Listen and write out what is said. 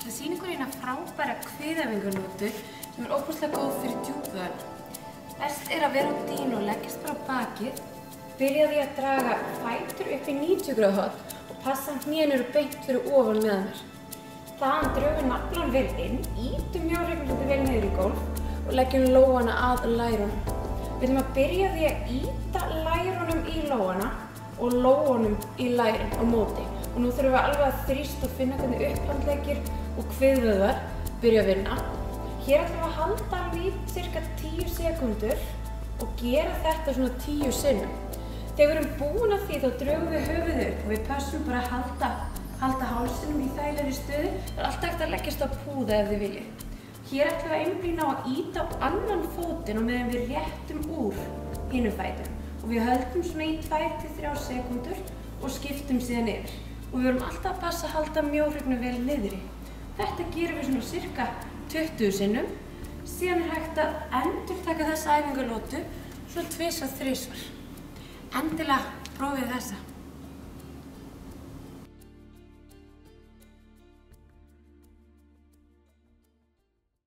Það sýnir ykkur eina frábæra kviðæfingarlótu sem ótrúlega góð fyrir djúpvöðvana. Best að vera á dínu og leggjast bara á bakið. Byrja því að draga fætur upp í 90 gráðu horn og passa hnén eru beint fyrir ofan með mér. Þaðan drögum naflann vel inn, ýtum mjóhrygglandi vel niður í gólf og leggjum lófana að lærunum. Við ætlum að byrja því að ýta lærunum í lófana og lófunum í lærin á móti. Og nú þurfum við alveg að þrýsta og finna hvernig upphandleggir og kviðvöðvar byrja að vinna. Hér ætlum við að halda alveg í cirka 10 sekúndur og gera þetta svona 10 sinnum. Þegar við erum búin að því þá drögum við höfuðið upp og við pössum bara að halda hálsinum í þægilegri stöðu. Það er alltaf hægt að leggjast á púða ef þið viljið. Hér ætlum við að einblína á að ýta á annan fótinn og meðan við réttum úr hinum fætinum. Og við höldum svona í 2-3 sekúndur og skiptum síðan yfir. Og við verum alltaf að passa að halda mjóhryggnum vel niðri. Þetta gerum við svona cirka 20 sinnum. Síðan er hægt að endurtaka þessa æfingalótu svona 2-3. Endilega prófið þessa.